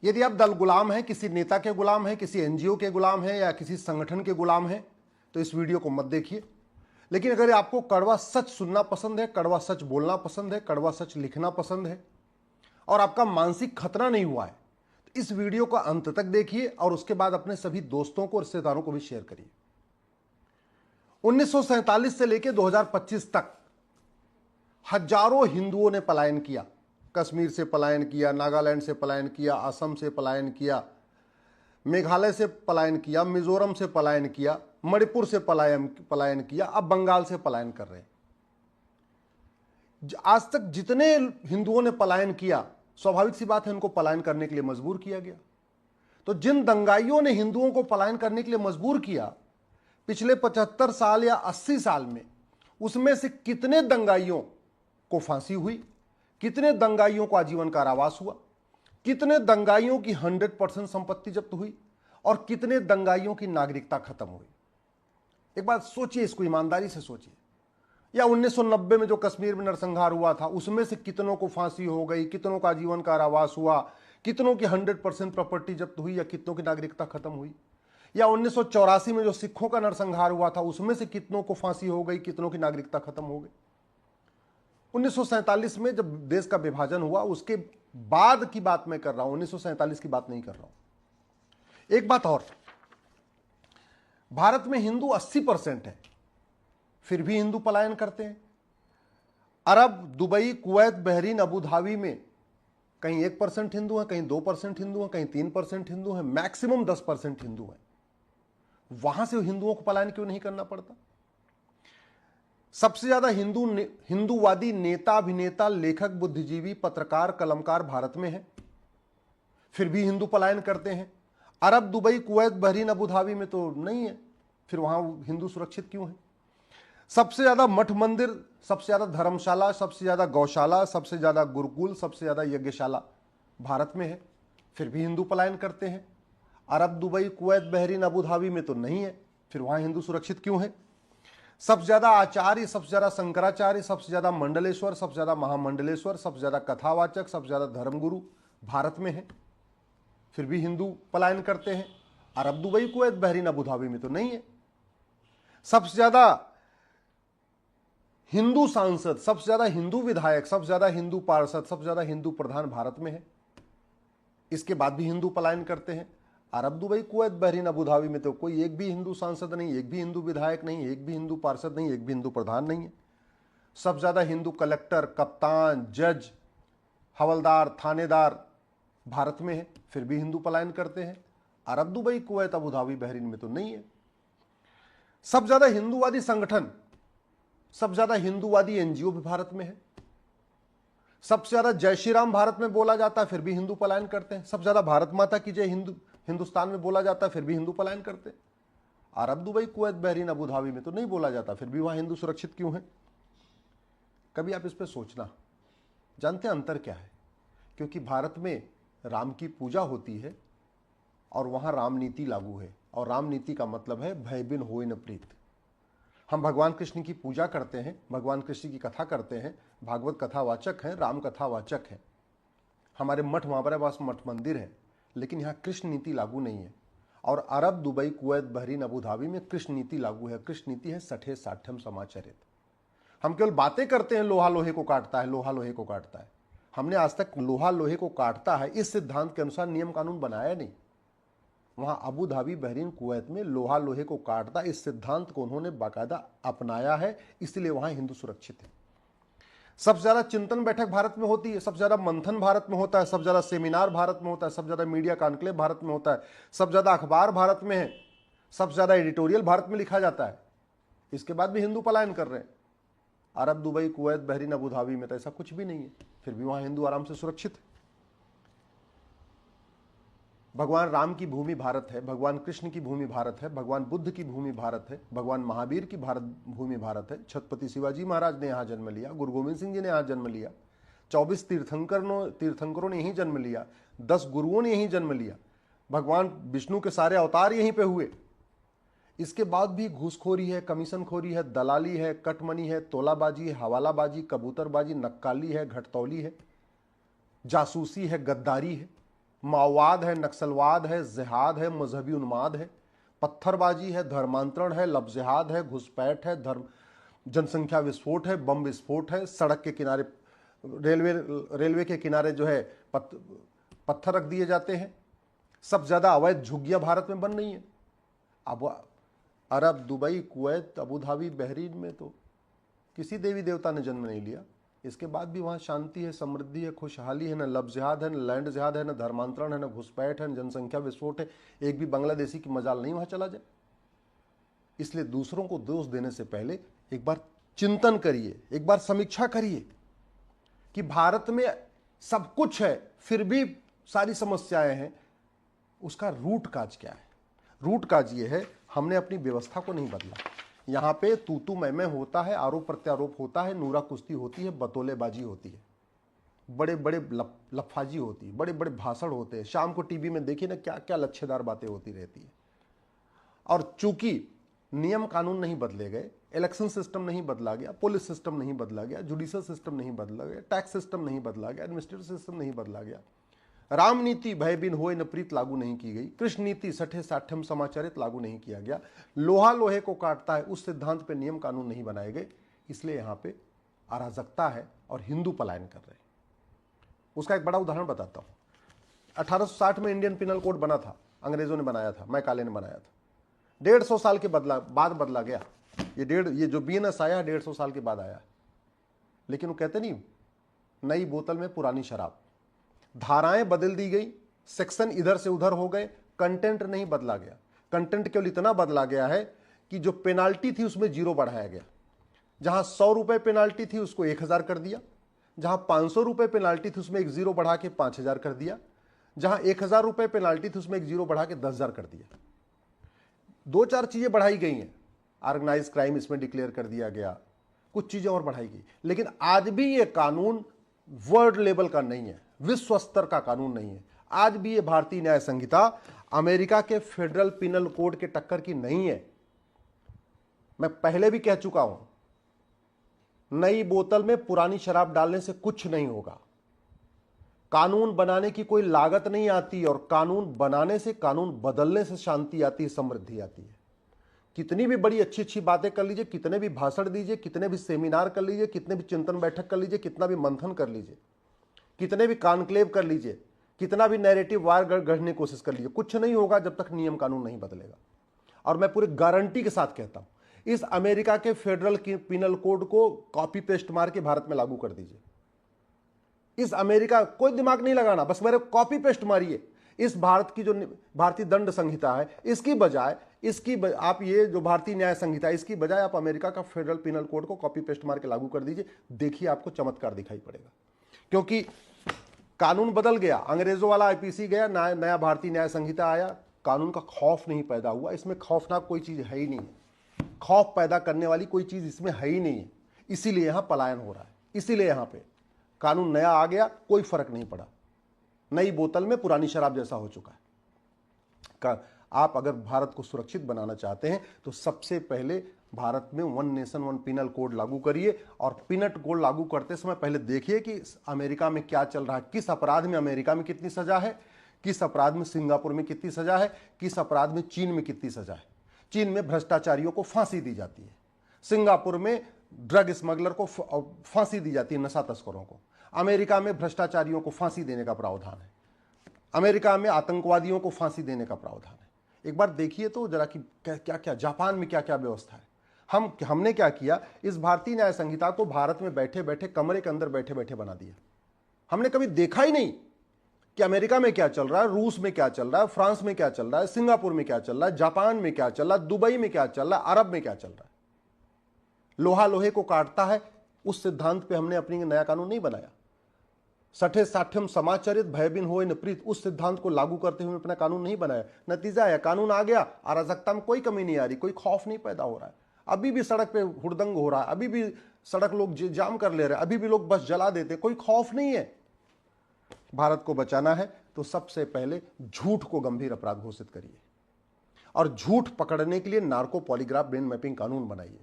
यदि आप दल गुलाम हैं, किसी नेता के गुलाम हैं, किसी एनजीओ के गुलाम हैं या किसी संगठन के गुलाम हैं, तो इस वीडियो को मत देखिए। लेकिन अगर आपको कड़वा सच सुनना पसंद है, कड़वा सच बोलना पसंद है, कड़वा सच लिखना पसंद है और आपका मानसिक खतरा नहीं हुआ है, तो इस वीडियो को अंत तक देखिए और उसके बाद अपने सभी दोस्तों को, रिश्तेदारों को भी शेयर करिए। 1947 से लेकर 2025 तक हजारों हिंदुओं ने पलायन किया। कश्मीर से पलायन किया, नागालैंड से पलायन किया, असम से पलायन किया, मेघालय से पलायन किया, मिजोरम से पलायन किया, मणिपुर से पलायन किया, अब बंगाल से पलायन कर रहे हैं। आज तक जितने हिंदुओं ने पलायन किया, स्वाभाविक सी बात है उनको पलायन करने के लिए मजबूर किया गया। तो जिन दंगाइयों ने हिंदुओं को पलायन करने के लिए मजबूर किया पिछले 75 साल या 80 साल में, उसमें से कितने दंगाइयों को फांसी हुई, कितने दंगाइयों को आजीवन कारावास हुआ, कितने दंगाइयों की 100% संपत्ति जब्त हुई और कितने दंगाइयों की नागरिकता खत्म हुई। एक बात सोचिए, इसको ईमानदारी से सोचिए। या 1990 में जो कश्मीर में नरसंहार हुआ था, उसमें से कितनों को फांसी हो गई, कितनों का आजीवन कारावास हुआ, कितनों की 100% प्रॉपर्टी जब्त हुई या कितनों की नागरिकता खत्म हुई। या 1984 में जो सिखों का नरसंहार हुआ था, उसमें से कितनों को फांसी हो गई, कितनों की नागरिकता खत्म हो गई। 1947 में जब देश का विभाजन हुआ, उसके बाद की बात मैं कर रहा हूं, 1947 की बात नहीं कर रहा हूं। एक बात और, भारत में हिंदू 80% है, फिर भी हिंदू पलायन करते हैं। Arab, Dubai, Kuwait, Bahrain, Abu Dhabi में कहीं 1% हिंदू हैं, कहीं 2% हिंदू हैं, कहीं 3% हिंदू हैं, मैक्सिमम 10% हिंदू हैं। वहां से हिंदुओं को पलायन क्यों नहीं करना पड़ता? सबसे ज्यादा हिंदूवादी नेता, अभिनेता, लेखक, बुद्धिजीवी, पत्रकार, कलमकार भारत में है, फिर भी हिंदू पलायन करते हैं। Arab, Dubai, Kuwait, Bahrain, Abu Dhabi में तो नहीं है, फिर वहां हिंदू सुरक्षित क्यों है? सबसे ज्यादा मठ मंदिर, सबसे ज्यादा धर्मशाला, सबसे ज्यादा गौशाला, सबसे ज्यादा गुरुकुल, सबसे ज्यादा यज्ञशाला भारत में है, फिर भी हिंदू पलायन करते हैं। Arab, Dubai, Kuwait, Bahrain, Abu Dhabi में तो नहीं है, फिर वहां हिंदू सुरक्षित क्यों है? सबसे ज्यादा आचार्य, सबसे ज्यादा शंकराचार्य, सबसे ज्यादा मंडलेश्वर, सबसे ज्यादा महामंडलेश्वर, सबसे ज्यादा कथावाचक, सबसे ज्यादा धर्मगुरु भारत में है, फिर भी हिंदू पलायन करते हैं। Arab, Dubai, Kuwait, Bahrain, Abu Dhabi में तो नहीं है। सबसे ज्यादा हिंदू सांसद, सबसे ज्यादा हिंदू विधायक, सबसे ज्यादा हिंदू पार्षद, सबसे ज्यादा हिंदू प्रधान भारत में है, इसके बाद भी हिंदू पलायन करते हैं। Arab, Dubai, Kuwait, Bahrain, Abu Dhabi में तो कोई एक भी हिंदू सांसद नहीं, एक भी हिंदू विधायक नहीं, एक भी हिंदू पार्षद नहीं, एक भी हिंदू प्रधान नहीं है। सबसे ज्यादा हिंदू कलेक्टर, कप्तान, जज, हवलदार, थानेदार भारत में है, फिर भी हिंदू पलायन करते हैं। Arab, Dubai, Kuwait, Abu Dhabi, Bahrain में तो नहीं है। सबसे ज्यादा हिंदूवादी संगठन, सबसे ज्यादा हिंदूवादी एनजीओ भी भारत में है। सबसे ज्यादा जय श्री राम भारत में बोला जाता है, फिर भी हिंदू पलायन करते हैं। सबसे ज्यादा भारत माता की जय हिंदुस्तान में बोला जाता है, फिर भी हिंदू पलायन करते हैं। Arab, Dubai, Kuwait, Bahrain, Abu Dhabi में तो नहीं बोला जाता, फिर भी वहां हिंदू सुरक्षित क्यों है? कभी आप इस पर सोचना। जानते हैं अंतर क्या है? क्योंकि भारत में राम की पूजा होती है और वहां राम नीति लागू है, और राम नीति का मतलब है भय बिन होय न प्रीत। हम भगवान कृष्ण की पूजा करते हैं, भगवान कृष्ण की कथा करते हैं, भागवत कथावाचक हैं, राम कथावाचक हैं, हमारे मठ हमारे पास मठ मंदिर है, लेकिन यहाँ कृष्ण नीति लागू नहीं है। और Arab, Dubai, Kuwait, Bahrain, Abu Dhabi में कृष्ण नीति लागू है। कृष्ण नीति है सठे साठ्यम समाचरित। हम केवल बातें करते हैं, लोहा लोहे को काटता है, लोहा लोहे को काटता है। हमने आज तक लोहा लोहे को काटता है इस सिद्धांत के अनुसार नियम कानून बनाया नहीं। वहां अबू धाबी, बहरीन, कुवैत में लोहा लोहे को काटता, इस सिद्धांत को उन्होंने बाकायदा अपनाया है, इसलिए वहां हिंदू सुरक्षित है। सबसे ज्यादा चिंतन बैठक भारत में होती है, सबसे ज्यादा मंथन भारत में होता है, सबसे ज्यादा सेमिनार भारत में होता है, सबसे ज्यादा मीडिया कॉन्क्लेव भारत में होता है, सबसे ज्यादा अखबार भारत में है, सबसे ज्यादा एडिटोरियल भारत में लिखा जाता है। इसके बाद भी हिंदू पलायन कर रहे हैं। Arab, Dubai, Kuwait, Bahrain, Abu Dhabi में तो ऐसा कुछ भी नहीं है, फिर भी वहां हिंदू आराम से सुरक्षित है। भगवान राम की भूमि भारत है, भगवान कृष्ण की भूमि भारत है, भगवान बुद्ध की भूमि भारत है, भगवान महावीर की भूमि भारत है, छत्रपति शिवाजी महाराज ने यहाँ जन्म लिया, गुरु गोविंद सिंह जी ने यहाँ जन्म लिया, 24 तीर्थंकरों ने यहीं जन्म लिया, 10 गुरुओं ने यहीं जन्म लिया, भगवान विष्णु के सारे अवतार यहीं पे हुए। इसके बाद भी घूसखोरी है, कमीशनखोरी है, दलाली है, कटमनी है, तोलाबाजी है, हवालाबाजी, कबूतरबाजी, नक्काली है, घटतौली है, जासूसी है, गद्दारी है। माओवाद है, नक्सलवाद है, जिहाद है, मजहबी उन्माद है, पत्थरबाजी है, धर्मांतरण है, लफ्जिहाद है, घुसपैठ है, जनसंख्या विस्फोट है, बम विस्फोट है, सड़क के किनारे रेलवे के किनारे जो है पत्थर रख दिए जाते हैं। सबसे ज्यादा अवैध झुग्गियां भारत में बन रही हैं। अब Arab, Dubai, Kuwait, Abu Dhabi, Bahrain में तो किसी देवी देवता ने जन्म नहीं लिया, इसके बाद भी वहां शांति है, समृद्धि है, खुशहाली है, न लव जिहाद है, न लैंड जिहाद है, न धर्मांतरण है, न घुसपैठ है, न जनसंख्या विस्फोट है। एक भी बांग्लादेशी की मजाल नहीं वहां चला जाए। इसलिए दूसरों को दोष देने से पहले एक बार चिंतन करिए, एक बार समीक्षा करिए कि भारत में सब कुछ है फिर भी सारी समस्याएं हैं। उसका रूट काज क्या है? रूट काज ये है, हमने अपनी व्यवस्था को नहीं बदला। यहां पे तू मैं होता है, आरोप प्रत्यारोप होता है, नूरा कुश्ती होती है, बतौलेबाजी होती है, बड़े बड़े लफाजी होती है, बड़े बड़े भाषण होते हैं। शाम को टीवी में देखिए ना, क्या क्या लच्छेदार बातें होती रहती है। और चूंकि नियम कानून नहीं बदले गए, इलेक्शन सिस्टम नहीं बदला गया, पुलिस सिस्टम नहीं बदला गया, जुडिशियल सिस्टम नहीं बदला गया, टैक्स सिस्टम नहीं बदला गया, एडमिनिस्ट्रेटिव सिस्टम नहीं बदला गया, राम नीति भय बिन होए न प्रीत लागू नहीं की गई, कृष्ण नीति सठे साठ्यम समाचरित लागू नहीं किया गया, लोहा लोहे को काटता है उस सिद्धांत पे नियम कानून नहीं बनाए गए, इसलिए यहां पे अराजकता है और हिंदू पलायन कर रहे हैं। उसका एक बड़ा उदाहरण बताता हूं। 1860 में इंडियन पिनल कोड बना था, अंग्रेजों ने बनाया था, मैकाले ने बनाया था। 150 साल के बाद बदला गया। ये जो बीएनएस आया 150 साल के बाद आया। लेकिन वो कहते नहीं, नई बोतल में पुरानी शराब। धाराएं बदल दी गई, सेक्शन इधर से उधर हो गए, कंटेंट नहीं बदला गया। कंटेंट केवल इतना बदला गया है कि जो पेनाल्टी थी उसमें 0 बढ़ाया गया। जहां 100 रुपए पेनाल्टी थी उसको 1000 कर दिया, जहां 500 रुपए पेनाल्टी थी उसमें एक 0 बढ़ा के 5000 कर दिया, जहां 1000 रुपए पेनाल्टी थी उसमें एक 0 बढ़ा के 10,000 कर दिया। 2-4 चीजें बढ़ाई गई हैं। ऑर्गेनाइज क्राइम इसमें डिक्लेयर कर दिया गया, कुछ चीजें और बढ़ाई गई। लेकिन आज भी ये कानून वर्ल्ड लेवल का नहीं है, विश्व स्तर का कानून नहीं है। आज भी ये भारतीय न्याय संहिता अमेरिका के फेडरल पिनल कोड के टक्कर की नहीं है। मैं पहले भी कह चुका हूं, नई बोतल में पुरानी शराब डालने से कुछ नहीं होगा। कानून बनाने की कोई लागत नहीं आती, और कानून बनाने से, कानून बदलने से शांति आती है, समृद्धि आती है। कितनी भी बड़ी अच्छी अच्छी बातें कर लीजिए, कितने भी भाषण दीजिए, कितने भी सेमिनार कर लीजिए, कितने भी चिंतन बैठक कर लीजिए, कितना भी मंथन कर लीजिए, कितने भी कॉन्क्लेव कर लीजिए, कितना भी नैरेटिव वार गढ़ने की कोशिश कर लीजिए, कुछ नहीं होगा जब तक नियम कानून नहीं बदलेगा। और मैं पूरी गारंटी के साथ कहता हूं, इस अमेरिका के फेडरल पिनल कोड को कॉपी पेस्ट मार के भारत में लागू कर दीजिए। इस अमेरिका, कोई दिमाग नहीं लगाना, बस मेरे कॉपी पेस्ट मारिए। इस भारत की जो भारतीय दंड संहिता है, इसकी बजाय आप ये जो भारतीय न्याय संहिता है, इसकी बजाय आप अमेरिका का फेडरल पिनल कोड को कॉपी पेस्ट मार के लागू कर दीजिए। देखिए आपको चमत्कार दिखाई पड़ेगा, क्योंकि कानून बदल गया। अंग्रेजों वाला आईपीसी गया, नया भारतीय न्याय संहिता आया, कानून का खौफ नहीं पैदा हुआ। इसमें खौफनाक कोई चीज है ही नहीं है, खौफ पैदा करने वाली कोई चीज इसमें है ही नहीं है। इसीलिए यहां पलायन हो रहा है, इसीलिए यहां पे कानून नया आ गया, कोई फर्क नहीं पड़ा, नई बोतल में पुरानी शराब जैसा हो चुका है। आप अगर भारत को सुरक्षित बनाना चाहते हैं तो सबसे पहले भारत में 1 नेशन 1 पिनल कोड लागू करिए। और पिनल कोड लागू करते समय पहले देखिए कि अमेरिका में क्या चल रहा है, किस अपराध में अमेरिका में कितनी सजा है, किस अपराध में सिंगापुर में कितनी सजा है, किस अपराध में चीन में कितनी सजा है। चीन में भ्रष्टाचारियों को फांसी दी जाती है, सिंगापुर में ड्रग स्मगलर को फांसी दी जाती है, नशा तस्करों को। अमेरिका में भ्रष्टाचारियों को फांसी देने का प्रावधान है, अमेरिका में आतंकवादियों को फांसी देने का प्रावधान है। एक बार देखिए तो जरा कि क्या क्या जापान में क्या क्या व्यवस्था है। हमने क्या किया, इस भारतीय न्याय संहिता को भारत में बैठे बैठे, कमरे के अंदर बैठे बैठे बना दिया। हमने कभी देखा ही नहीं कि अमेरिका में क्या चल रहा है, रूस में क्या चल रहा है, फ्रांस में क्या चल रहा है, सिंगापुर में क्या चल रहा है, जापान में क्या चल रहा है, दुबई में क्या चल रहा है, अरब में क्या चल रहा है। लोहा लोहे को काटता है, उस सिद्धांत पे हमने अपनी नया कानून नहीं बनाया। सठे साठ्यम समाचरित भयबिन होए न प्रीत, उस सिद्धांत को लागू करते हुए अपना कानून नहीं बनाया। नतीजा है कानून आ गया, अराजकता में कोई कमी नहीं आ रही, कोई खौफ नहीं पैदा हो रहा है। अभी भी सड़क पे हुड़दंग हो रहा है, अभी भी सड़क लोग जाम कर ले रहे हैं, अभी भी लोग बस जला देते, कोई खौफ नहीं है। भारत को बचाना है तो सबसे पहले झूठ को गंभीर अपराध घोषित करिए, और झूठ पकड़ने के लिए नार्को पॉलीग्राफ ब्रेन मैपिंग कानून बनाइए।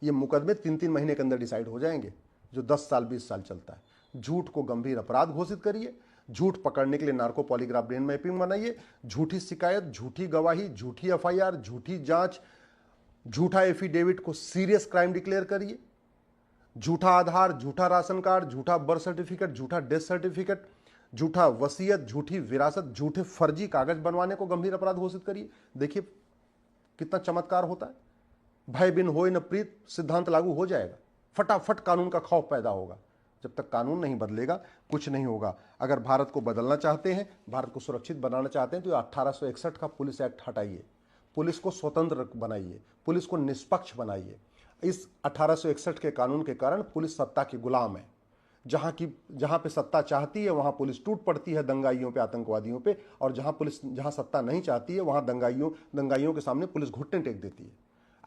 ये मुकदमे 3-3 महीने के अंदर डिसाइड हो जाएंगे, जो 10 साल 20 साल चलता है। झूठ को गंभीर अपराध घोषित करिए, झूठ पकड़ने के लिए नार्को पॉलीग्राफ ब्रेन मैपिंग बनाइए, झूठी शिकायत, झूठी गवाही, झूठी एफआईआर, झूठी जांच, झूठा एफिडेविट को सीरियस क्राइम डिक्लेयर करिए, झूठा आधार, झूठा राशन कार्ड, झूठा बर्थ सर्टिफिकेट, झूठा डेथ सर्टिफिकेट, झूठा वसीयत, झूठी विरासत, झूठे फर्जी कागज बनवाने को गंभीर अपराध घोषित करिए। देखिए कितना चमत्कार होता है। भय बिन होय न प्रीत सिद्धांत लागू हो जाएगा, फटाफट कानून का खौफ पैदा होगा। जब तक कानून नहीं बदलेगा कुछ नहीं होगा। अगर भारत को बदलना चाहते हैं, भारत को सुरक्षित बनाना चाहते हैं, तो 1861 का पुलिस एक्ट हटाइए, पुलिस को स्वतंत्र बनाइए, पुलिस को निष्पक्ष बनाइए। इस 1861 के कानून के कारण पुलिस सत्ता की गुलाम है। जहां पे सत्ता चाहती है वहां पुलिस टूट पड़ती है दंगाइयों पे, आतंकवादियों पे, और जहां सत्ता नहीं चाहती है वहां दंगाइयों के सामने पुलिस घुटने टेक देती है।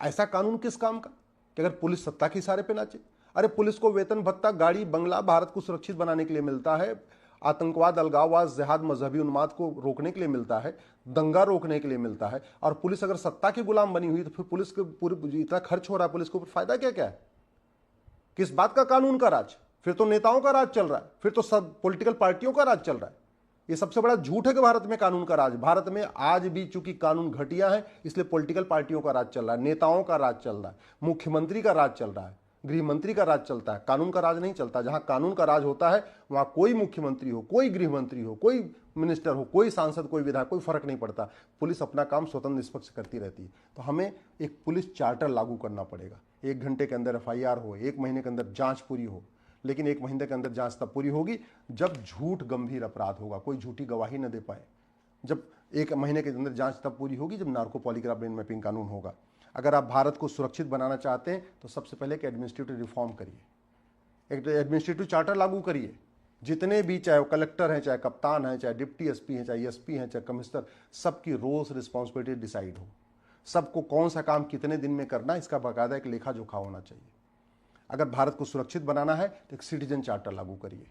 ऐसा कानून किस काम का कि अगर पुलिस सत्ता के इशारे पे नाचे? अरे पुलिस को वेतन भत्ता, गाड़ी बंगला भारत को सुरक्षित बनाने के लिए मिलता है, आतंकवाद, अलगाववाद, जिहाद, मजहबी उन्माद को रोकने के लिए मिलता है, दंगा रोकने के लिए मिलता है। और पुलिस अगर सत्ता की गुलाम बनी हुई तो फिर पुलिस के पूरे इतना खर्च हो रहा है, पुलिस को फायदा क्या क्या है? किस बात का कानून का राज? फिर तो नेताओं का राज चल रहा है, फिर तो सब पॉलिटिकल पार्टियों का राज चल रहा है। ये सबसे बड़ा झूठ है कि भारत में कानून का राज। भारत में आज भी चूंकि कानून घटिया है इसलिए पॉलिटिकल पार्टियों का राज चल रहा है, नेताओं का राज चल रहा है, मुख्यमंत्री का राज चल रहा है, गृह मंत्री का राज चलता है, कानून का राज नहीं चलता। जहां कानून का राज होता है वहां कोई मुख्यमंत्री हो, कोई गृह मंत्री हो, कोई मिनिस्टर हो, कोई सांसद, कोई विधायक, कोई फर्क नहीं पड़ता। पुलिस अपना काम स्वतंत्र निष्पक्ष करती रहती है। तो हमें एक पुलिस चार्टर लागू करना पड़ेगा। 1 घंटे के अंदर एफआईआर हो, 1 महीने के अंदर जांच पूरी हो। लेकिन 1 महीने के अंदर जांच तब पूरी होगी जब झूठ गंभीर अपराध होगा, कोई झूठी गवाही न दे पाए। जब 1 महीने के अंदर जांच तब पूरी होगी जब नार्को पॉलीग्राफ ब्रेन मैपिंग कानून होगा। अगर आप भारत को सुरक्षित बनाना चाहते हैं तो सबसे पहले एक एडमिनिस्ट्रेटिव रिफॉर्म करिए, एक एडमिनिस्ट्रेटिव चार्टर लागू करिए। जितने भी, चाहे वो कलेक्टर हैं, चाहे कप्तान हैं, चाहे डिप्टी एसपी हैं, चाहे एसपी हैं, चाहे कमिश्नर, सबकी रोल्स रिस्पॉन्सिबिलिटी डिसाइड हो। सबको कौन सा काम कितने दिन में करना है इसका बाकायदा एक लेखा जोखा होना चाहिए। अगर भारत को सुरक्षित बनाना है तो एक सिटीजन चार्टर लागू करिए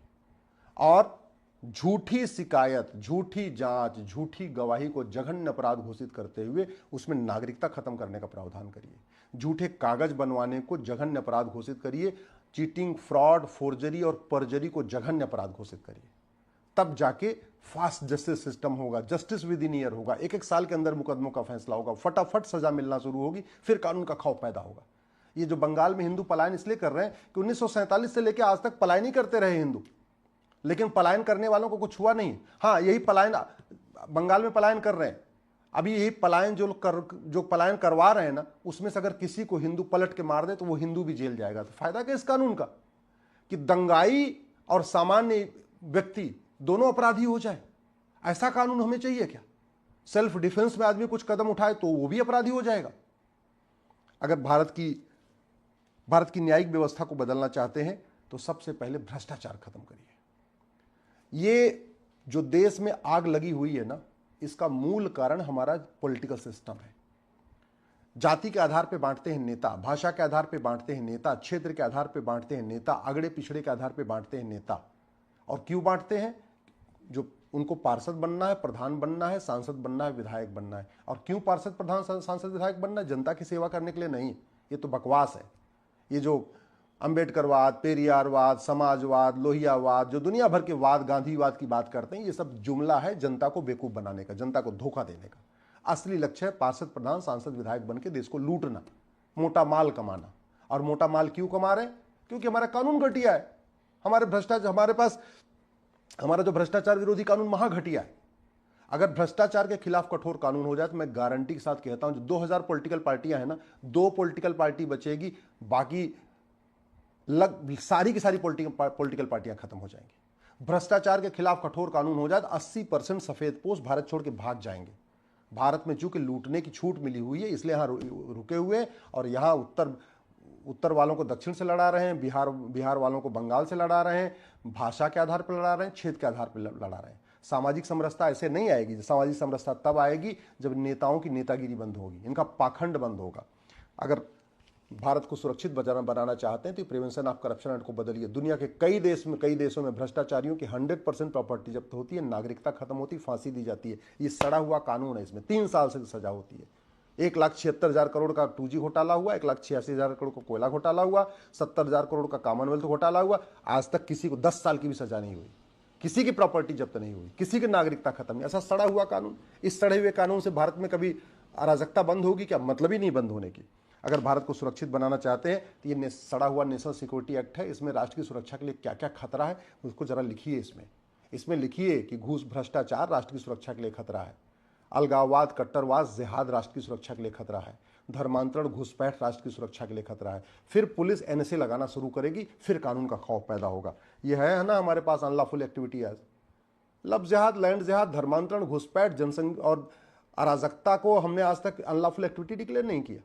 और झूठी शिकायत, झूठी जांच, झूठी गवाही को जघन्य अपराध घोषित करते हुए उसमें नागरिकता खत्म करने का प्रावधान करिए। झूठे कागज बनवाने को जघन्य अपराध घोषित करिए। चीटिंग, फ्रॉड, फोर्जरी और परजरी को जघन्य अपराध घोषित करिए। तब जाके फास्ट जस्टिस सिस्टम होगा, जस्टिस विद इन ईयर होगा, 1-1 साल के अंदर मुकदमों का फैसला होगा, फटाफट सजा मिलना शुरू होगी, फिर कानून का खौफ पैदा होगा। ये जो बंगाल में हिंदू पलायन इसलिए कर रहे हैं कि 1947 से लेकर आज तक पलायन ही करते रहे हिंदू, लेकिन पलायन करने वालों को कुछ हुआ नहीं। हाँ, यही पलायन बंगाल में पलायन कर रहे हैं। अभी यही पलायन जो पलायन करवा रहे हैं ना, उसमें से अगर किसी को हिंदू पलट के मार दे तो वो हिंदू भी जेल जाएगा। तो फायदा क्या इस कानून का कि दंगाई और सामान्य व्यक्ति दोनों अपराधी हो जाए? ऐसा कानून हमें चाहिए क्या? सेल्फ डिफेंस में आदमी कुछ कदम उठाए तो वो भी अपराधी हो जाएगा। अगर भारत की न्यायिक व्यवस्था को बदलना चाहते हैं तो सबसे पहले भ्रष्टाचार खत्म करिए। ये जो देश में आग लगी हुई है ना, इसका मूल कारण हमारा पॉलिटिकल सिस्टम है। जाति के आधार पे बांटते हैं नेता, भाषा के आधार पे बांटते हैं नेता, क्षेत्र के आधार पे बांटते हैं नेता, अगड़े पिछड़े के आधार पे बांटते हैं नेता। और क्यों बांटते हैं? जो उनको पार्षद बनना है, प्रधान बनना है, सांसद बनना है, विधायक बनना है। और क्यों पार्षद, प्रधान, सांसद, विधायक बनना है? जनता की सेवा करने के लिए नहीं। ये तो बकवास है। ये जो अंबेडकरवाद, पेरियारवाद, समाजवाद, लोहियावाद, जो दुनिया भर के वाद, गांधीवाद की बात करते हैं, ये सब जुमला है जनता को बेवकूफ बनाने का, जनता को धोखा देने का। असली लक्ष्य है पार्षद, प्रधान, सांसद, विधायक बन के देश को लूटना, मोटा माल कमाना। और मोटा माल क्यों कमा रहे हैं? क्योंकि हमारा कानून घटिया है। हमारा जो भ्रष्टाचार विरोधी कानून महा घटिया है। अगर भ्रष्टाचार के खिलाफ कठोर कानून हो जाए तो मैं गारंटी के साथ कहता हूं, जो 2000 पॉलिटिकल पार्टियां हैं ना, 2 पॉलिटिकल पार्टी बचेगी, बाकी सारी की सारी पॉलिटिकल पार्टियां खत्म हो जाएंगी। भ्रष्टाचार के खिलाफ कठोर कानून हो जाए तो 80% सफेद पोष भारत छोड़ के भाग जाएंगे। भारत में चूंकि लूटने की छूट मिली हुई है इसलिए यहां रुके हुए हैं, और यहां उत्तर वालों को दक्षिण से लड़ा रहे हैं, बिहार वालों को बंगाल से लड़ा रहे हैं, भाषा के आधार पर लड़ा रहे हैं, क्षेत्र के आधार पर लड़ा रहे हैं। सामाजिक समरसता ऐसे नहीं आएगी। सामाजिक समरसता तब आएगी जब नेताओं की नेतागिरी बंद होगी, इनका पाखंड बंद होगा। अगर भारत को सुरक्षित बनाना चाहते हैं तो प्रिवेंशन ऑफ करप्शन एक्ट को बदलिए। दुनिया के कई देशों में भ्रष्टाचारियों की 100% प्रॉपर्टी जब्त होती है, नागरिकता खत्म होती है, फांसी दी जाती है। ये सड़ा हुआ कानून है, इसमें 3 साल से सजा होती है। 1,76,000 करोड़ का 2G घोटाला हुआ, 1,86,000 करोड़ का कोयला घोटाला हुआ, 70,000 करोड़ का कॉमनवेल्थ घोटाला हुआ। आज तक किसी को 10 साल की भी सजा नहीं हुई। किसी की प्रॉपर्टी जब्त नहीं हुई, किसी की नागरिकता खत्म नहीं। ऐसा सड़ा हुआ कानून, इस सड़े हुए कानून से भारत में कभी अराजकता बंद होगी क्या? मतलब ही नहीं बंद होने की। अगर भारत को सुरक्षित बनाना चाहते हैं तो ये सड़ा हुआ नेशनल सिक्योरिटी एक्ट है, इसमें राष्ट्र की सुरक्षा के लिए क्या क्या खतरा है उसको जरा लिखिए। इसमें लिखिए कि घूस भ्रष्टाचार राष्ट्र की सुरक्षा के लिए खतरा है, अलगाववाद कट्टरवाद जिहाद राष्ट्र की सुरक्षा के लिए खतरा है, धर्मांतरण घुसपैठ राष्ट्र की सुरक्षा के लिए खतरा है। फिर पुलिस एनएसए लगाना शुरू करेगी, फिर कानून का खौफ पैदा होगा। यह है ना हमारे पास अनलॉफुल एक्टिविटी एज लब जिहाद, लैंड जिहाद, धर्मांतरण घुसपैठ जनसंघ और अराजकता को हमने आज तक अनलॉफुल एक्टिविटी डिक्लेयर नहीं किया।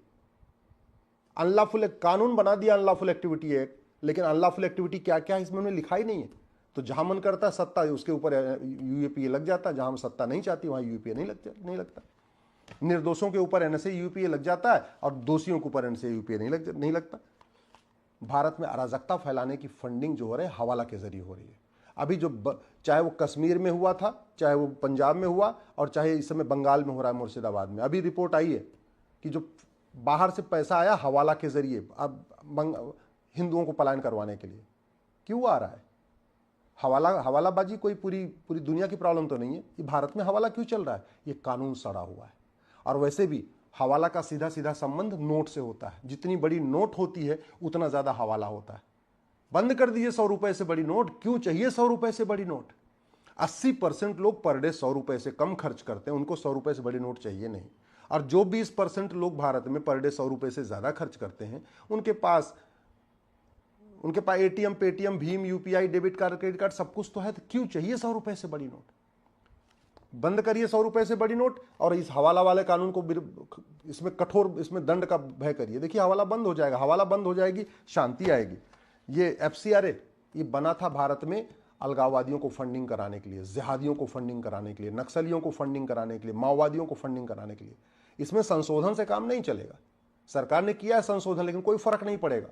अनलॉफुल कानून बना दिया अनलॉफुल एक्टिविटी एक्ट, लेकिन अनलॉफुल एक्टिविटी क्या क्या है इसमें उन्होंने लिखा ही नहीं है। तो जहां मन करता है सत्ता उसके ऊपर यूएपीए लग जाता है, जहां हम सत्ता नहीं चाहती वहां यूएपीए नहीं लगता। निर्दोषों के ऊपर एनएसए यूपीए लग जाता है और दोषियों के ऊपर एनएसए यूपीए नहीं लगता। भारत में अराजकता फैलाने की फंडिंग जो हो रही है हवाला के जरिए हो रही है। अभी जो चाहे वो कश्मीर में हुआ था, चाहे वो पंजाब में हुआ, और चाहे इस समय बंगाल में हो रहा है मुर्शिदाबाद में, अभी रिपोर्ट आई है कि जो बाहर से पैसा आया हवाला के जरिए अब हिंदुओं को पलायन करवाने के लिए। क्यों आ रहा है हवालाबाजी? कोई पूरी दुनिया की प्रॉब्लम तो नहीं है, ये भारत में हवाला क्यों चल रहा है? ये कानून सड़ा हुआ है। और वैसे भी हवाला का सीधा सीधा संबंध नोट से होता है। जितनी बड़ी नोट होती है उतना ज्यादा हवाला होता है। बंद कर दीजिए 100 रुपए से बड़ी नोट। क्यों चाहिए 100 रुपए से बड़ी नोट? 80% लोग पर डे 100 रुपए से कम खर्च करते हैं, उनको 100 रुपए से बड़ी नोट चाहिए नहीं। और जो 20% लोग भारत में पर डे 100 रुपए से ज्यादा खर्च करते हैं उनके पास एटीएम, पेटीएम, भीम, UPI, debit card, credit card सब कुछ तो है, तो क्यों चाहिए 100 रुपए से बड़ी नोट? बंद करिए 100 रुपए से बड़ी नोट और इस हवाला वाले कानून को इसमें कठोर, इसमें दंड का भय करिए। देखिए हवाला बंद हो जाएगा, हवाला बंद हो जाएगी, शांति आएगी। ये एफसीआरए ये बना था भारत में अलगाववादियों को फंडिंग कराने के लिए, जिहादियों को फंडिंग कराने के लिए, नक्सलियों को फंडिंग कराने के लिए, माओवादियों को फंडिंग कराने के लिए। इसमें संशोधन से काम नहीं चलेगा। सरकार ने किया है संशोधन, लेकिन कोई फर्क नहीं पड़ेगा।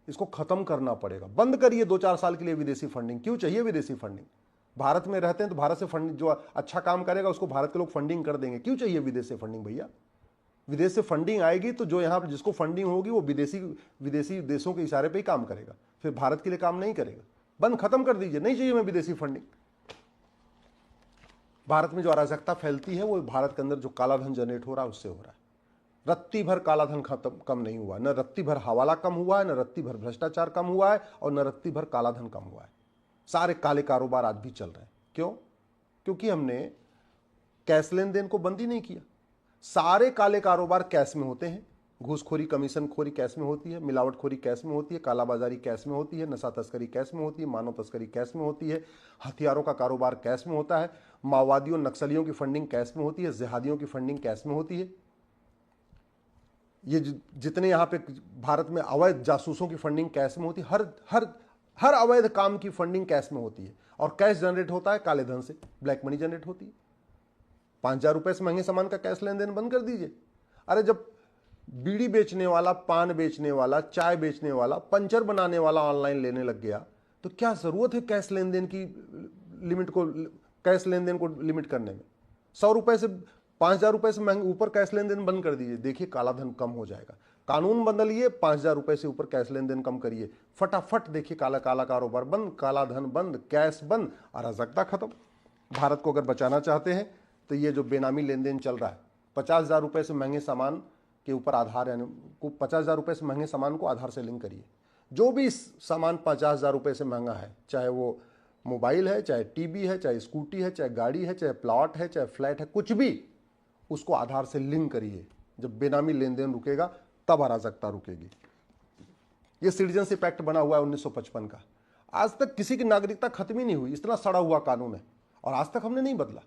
इसको खत्म करना पड़ेगा। बंद करिए 2-4 साल के लिए विदेशी फंडिंग। क्यों चाहिए विदेशी फंडिंग? भारत में रहते हैं तो भारत से फंडिंग, जो अच्छा काम करेगा उसको भारत के लोग फंडिंग कर देंगे। क्यों चाहिए विदेश से फंडिंग भैया? विदेश से फंडिंग आएगी तो जो यहाँ पर जिसको फंडिंग होगी वो विदेशी देशों के इशारे पे ही काम करेगा, फिर भारत के लिए काम नहीं करेगा। बंद, खत्म कर दीजिए, नहीं चाहिए हमें विदेशी फंडिंग। भारत में जो अराजकता फैलती है वो भारत के अंदर जो काला धन जनरेट हो रहा है उससे हो रहा है। रत्ती भर काला धन कम नहीं हुआ, न रत्ती भर हवाला कम हुआ है, न रत्ती भर भ्रष्टाचार कम हुआ है, और न रत्ती भर काला धन कम हुआ है। सारे काले कारोबार आज भी चल रहे हैं। क्यों? क्योंकि हमने कैश लेन देन को बंद ही नहीं किया। सारे काले कारोबार कैश में होते हैं। घूसखोरी, कमीशन खोरी कैश में होती है, मिलावटखोरी कैश में होती है, कालाबाजारी कैश में होती है, नशा तस्करी कैश में होती है, मानव तस्करी कैश में होती है, हथियारों का कारोबार कैश में होता है, माओवादियों नक्सलियों की फंडिंग कैश में होती है, जिहादियों की फंडिंग कैश में होती है। ये जितने यहाँ पे भारत में अवैध जासूसों की फंडिंग कैश में होती है। हर अवैध काम की फंडिंग कैश में होती है। और कैश जनरेट होता है काले धन से, ब्लैक मनी जनरेट होती है। 5,000 रुपए से महंगे सामान का कैश लेन देन बंद कर दीजिए। अरे जब बीड़ी बेचने वाला, पान बेचने वाला, चाय बेचने वाला, पंचर बनाने वाला ऑनलाइन लेने लग गया तो क्या जरूरत है कैश लेन देन की लिमिट को, कैश लेन देन को लिमिट करने में? 100 रुपए से 5,000 रुपए से महंगे ऊपर कैश लेन देन बंद कर दीजिए। देखिए काला धन कम हो जाएगा। कानून बदलिए, 5,000 रुपए से ऊपर कैश लेन देन कम करिए, फटाफट देखिए काला कारोबार बंद, काला धन बंद, कैश बंद, अराजकता खत्म। भारत को अगर बचाना चाहते हैं तो ये जो बेनामी लेन देन चल रहा है, 50,000 रुपए से महंगे सामान के ऊपर आधार, यानी 50,000 रुपए से महंगे सामान को आधार से लिंक करिए। जो भी सामान 50,000 रुपए से महंगा है, चाहे वो मोबाइल है, चाहे टीवी है, चाहे स्कूटी है, चाहे गाड़ी है, चाहे प्लॉट है, चाहे फ्लैट है, कुछ भी, उसको आधार से लिंक करिए। जब बेनामी लेन देन रुकेगा तब अराजकता रुकेगी। ये सिटीजनशिप एक्ट बना हुआ है 1955 का। आज तक किसी की नागरिकता खत्म ही नहीं हुई। इतना सड़ा हुआ कानून है और आज तक हमने नहीं बदला।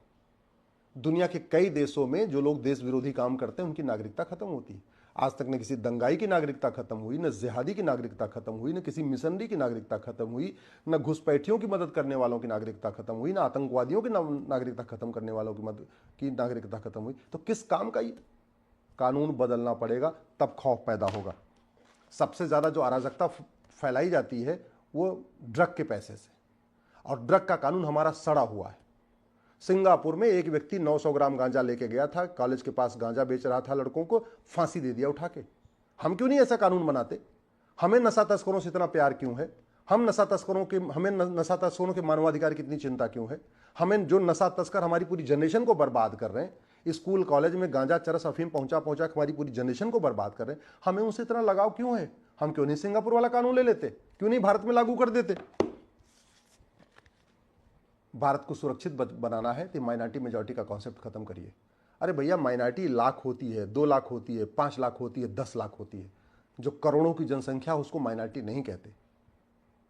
दुनिया के कई देशों में जो लोग देश विरोधी काम करते हैं उनकी नागरिकता खत्म होती है। आज तक न किसी दंगाई की नागरिकता खत्म हुई, न जिहादी की नागरिकता खत्म हुई, न किसी मिशनरी की नागरिकता खत्म हुई, न घुसपैठियों की मदद करने वालों की नागरिकता खत्म हुई, न आतंकवादियों की नागरिकता खत्म करने वालों की नागरिकता खत्म हुई। तो किस काम का ये? कानून बदलना पड़ेगा, तब खौफ पैदा होगा। सबसे ज्यादा जो अराजकता फैलाई जाती है वो ड्रग के पैसे से, और ड्रग का कानून हमारा सड़ा हुआ है। सिंगापुर में एक व्यक्ति 900 ग्राम गांजा लेके गया था, कॉलेज के पास गांजा बेच रहा था लड़कों को, फांसी दे दिया उठा के। हम क्यों नहीं ऐसा कानून बनाते? हमें नशा तस्करों से इतना प्यार क्यों है? हमें नशा तस्करों के मानवाधिकार की इतनी चिंता क्यों है? हमें जो नशा तस्कर हमारी पूरी जनरेशन को बर्बाद कर रहे हैं, स्कूल कॉलेज में गांजा चरस अफीम पहुंचा पहुंचा के हमारी पूरी जनरेशन को बर्बाद कर रहे हैं, हमें उनसे इतना लगाव क्यों है? हम क्यों नहीं सिंगापुर वाला कानून ले लेते? क्यों नहीं भारत में लागू कर देते? भारत को सुरक्षित बनाना है तो माइनॉरिटी मेजॉरिटी का कॉन्सेप्ट खत्म करिए। अरे भैया, माइनॉरिटी लाख होती है, 2 लाख होती है, 5 लाख होती है, 10 लाख होती है। जो करोड़ों की जनसंख्या उसको माइनॉरिटी नहीं कहते।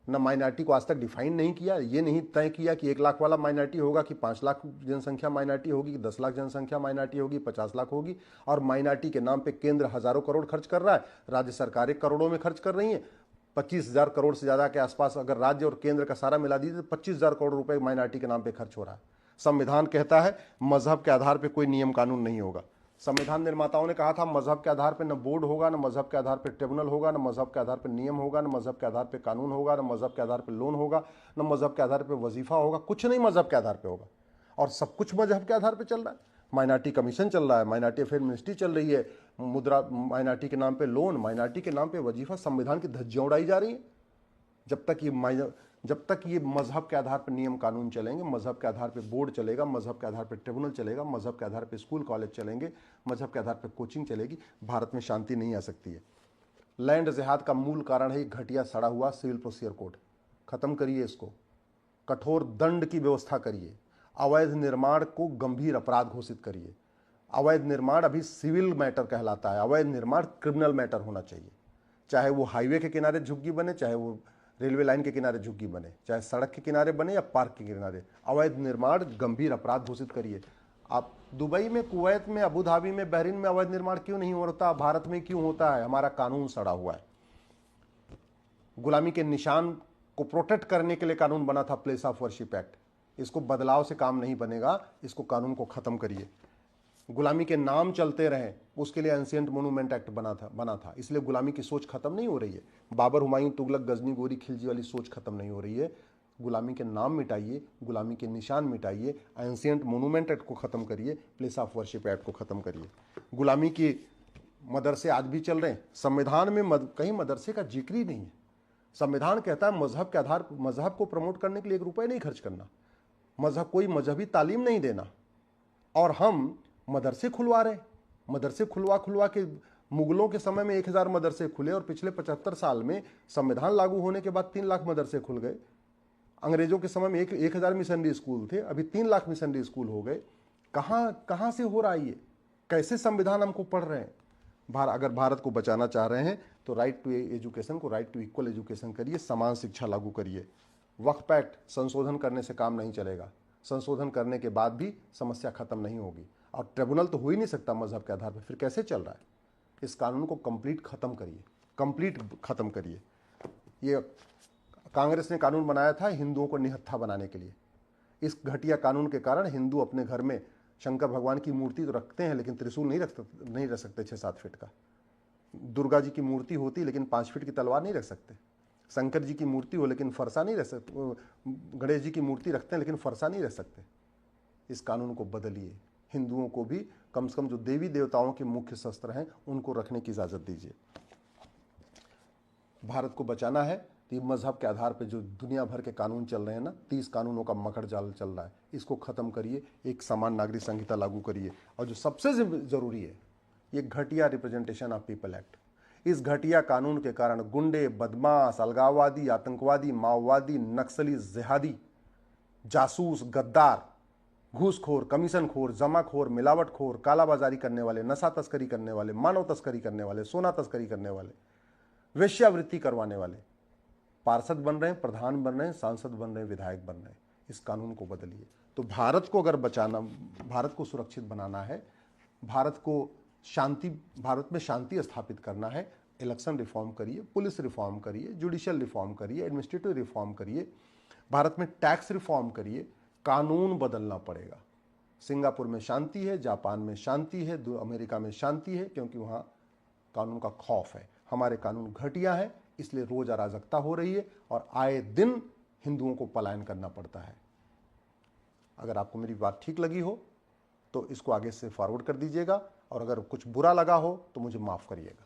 न माइनॉरिटी को आज तक डिफाइन नहीं किया, ये नहीं तय किया कि 1 लाख वाला माइनॉरिटी होगा कि 5 लाख जनसंख्या माइनॉरिटी होगी कि 10 लाख जनसंख्या माइनॉरिटी होगी, 50 लाख होगी। और माइनॉरिटी के नाम पे केंद्र हजारों करोड़ खर्च कर रहा है, राज्य सरकारें करोड़ों में खर्च कर रही हैं। 25,000 करोड़ से ज़्यादा के आसपास अगर राज्य और केंद्र का सारा मिला दीजिए तो 25,000 करोड़ रुपए माइनॉरिटी के नाम पे खर्च हो रहा है। संविधान कहता है मजहब के आधार पर कोई नियम कानून नहीं होगा। संविधान निर्माताओं ने कहा था मजहब के आधार पर न बोर्ड होगा, न मजहब के आधार पर ट्रिब्यूनल होगा, न मजहब के आधार पर नियम होगा, न मजहब के आधार पर कानून होगा, न मजहब के आधार पर लोन होगा, न मजहब के आधार पर वजीफा होगा। कुछ नहीं मजहब के आधार पर होगा, और सब कुछ मजहब के आधार पर चल रहा है। माइनॉरिटी कमीशन चल रहा है, माइनॉरिटी अफेयर मिनिस्ट्री चल रही है, मुद्रा माइनॉरिटी के नाम पे लोन, माइनॉरिटी के नाम पे वजीफा, संविधान की धज्जियां उड़ाई जा रही है। जब तक ये मजहब के आधार पर नियम कानून चलेंगे, मजहब के आधार पर बोर्ड चलेगा, मजहब के आधार पर ट्रिब्यूनल चलेगा, मजहब के आधार पर स्कूल कॉलेज चलेंगे, मजहब के आधार पर कोचिंग चलेगी, भारत में शांति नहीं आ सकती है। लैंड जिहाद का मूल कारण है घटिया सड़ा हुआ सिविल प्रोसीजर कोड। खत्म करिए इसको, कठोर दंड की व्यवस्था करिए, अवैध निर्माण को गंभीर अपराध घोषित करिए। अवैध निर्माण अभी सिविल मैटर कहलाता है, अवैध निर्माण क्रिमिनल मैटर होना चाहिए। चाहे वो हाईवे के किनारे झुग्गी बने, चाहे वो रेलवे लाइन के किनारे झुग्गी बने, चाहे सड़क के किनारे बने या पार्क के किनारे, अवैध निर्माण गंभीर अपराध घोषित करिए। आप दुबई में, कुवैत में, अबू धाबी में, बहरीन में अवैध निर्माण क्यों नहीं होता? भारत में क्यों होता है? हमारा कानून सड़ा हुआ है। गुलामी के निशान को प्रोटेक्ट करने के लिए कानून बना था प्लेस ऑफ वर्शिप एक्ट। इसको बदलाव से काम नहीं बनेगा, इसको कानून को खत्म करिए। गुलामी के नाम चलते रहें, उसके लिए एंशिएंट मोनूमेंट एक्ट बना था, इसलिए गुलामी की सोच खत्म नहीं हो रही है। बाबर, हुमायूं, तुगलक, गजनी, गोरी, खिलजी वाली सोच खत्म नहीं हो रही है। गुलामी के नाम मिटाइए, गुलामी के निशान मिटाइए, एंशिएंट मोनूमेंट एक्ट को खत्म करिए, प्लेस ऑफ वर्शिप एक्ट को खत्म करिए। गुलामी की मदरसे आज भी चल रहे हैं, संविधान में कहीं मदरसे का जिक्र ही नहीं है। संविधान कहता है मजहब के आधार, मजहब को प्रमोट करने के लिए 1 रुपये नहीं खर्च करना, कोई मजहबी तालीम नहीं देना, और हम मदरसे खुलवा रहे। मदरसे खुलवा के मुगलों के समय में 1000 मदरसे खुले, और पिछले 75 साल में संविधान लागू होने के बाद 3 लाख मदरसे खुल गए। अंग्रेजों के समय में 1000 मिशनरी स्कूल थे, अभी 3 लाख मिशनरी स्कूल हो गए। कहां से हो रहा है ये? कैसे संविधान हमको पढ़ रहे हैं? अगर भारत को बचाना चाह रहे हैं तो राइट टू एजुकेशन को राइट टू इक्वल एजुकेशन करिए, समान शिक्षा लागू करिए। वक्फ एक्ट संशोधन करने से काम नहीं चलेगा, संशोधन करने के बाद भी समस्या खत्म नहीं होगी। और ट्रिब्यूनल तो हो ही नहीं सकता मजहब के आधार पर, फिर कैसे चल रहा है? इस कानून को कंप्लीट खत्म करिए, कंप्लीट खत्म करिए। ये कांग्रेस ने कानून बनाया था हिंदुओं को निहत्था बनाने के लिए। इस घटिया कानून के कारण हिंदू अपने घर में शंकर भगवान की मूर्ति तो रखते हैं, लेकिन त्रिशूल नहीं रख सकते 6-7 फीट का। दुर्गा जी की मूर्ति होती लेकिन 5 फीट की तलवार नहीं रख सकते। शंकर जी की मूर्ति हो लेकिन फरसा नहीं रख सकते। गणेश जी की मूर्ति रखते हैं लेकिन फरसा नहीं रख सकते। इस कानून को बदलिए, हिंदुओं को भी कम से कम जो देवी देवताओं के मुख्य शस्त्र हैं उनको रखने की इजाज़त दीजिए। भारत को बचाना है तो मजहब के आधार पर जो दुनिया भर के कानून चल रहे हैं ना, 30 कानूनों का मकड़ जाल चल रहा है, इसको ख़त्म करिए। एक समान नागरिक संहिता लागू करिए। और जो सबसे ज़रूरी है, ये घटिया रिप्रेजेंटेशन ऑफ पीपल एक्ट। इस घटिया कानून के कारण गुंडे, बदमाश, अलगाववादी, आतंकवादी, माओवादी, नक्सली, जिहादी, जासूस, गद्दार, घूसखोर, कमीशनखोर, जमाखोर, मिलावटखोर, कालाबाजारी करने वाले, नशा तस्करी करने वाले, मानव तस्करी करने वाले, सोना तस्करी करने वाले, वेश्यावृत्ति करवाने वाले पार्षद बन रहे हैं, प्रधान बन रहे हैं, सांसद बन रहे हैं, विधायक बन रहे हैं। इस कानून को बदलिए। तो भारत को अगर बचाना, भारत को सुरक्षित बनाना है, भारत में शांति स्थापित करना है, इलेक्शन रिफॉर्म करिए, पुलिस रिफॉर्म करिए, जुडिशियल रिफॉर्म करिए, एडमिनिस्ट्रेटिव रिफॉर्म करिए, भारत में टैक्स रिफॉर्म करिए, कानून बदलना पड़ेगा। सिंगापुर में शांति है, जापान में शांति है, अमेरिका में शांति है, क्योंकि वहाँ कानून का खौफ है। हमारे कानून घटिया है, इसलिए रोज अराजकता हो रही है और आए दिन हिंदुओं को पलायन करना पड़ता है। अगर आपको मेरी बात ठीक लगी हो तो इसको आगे से फॉरवर्ड कर दीजिएगा, और अगर कुछ बुरा लगा हो तो मुझे माफ़ करिएगा।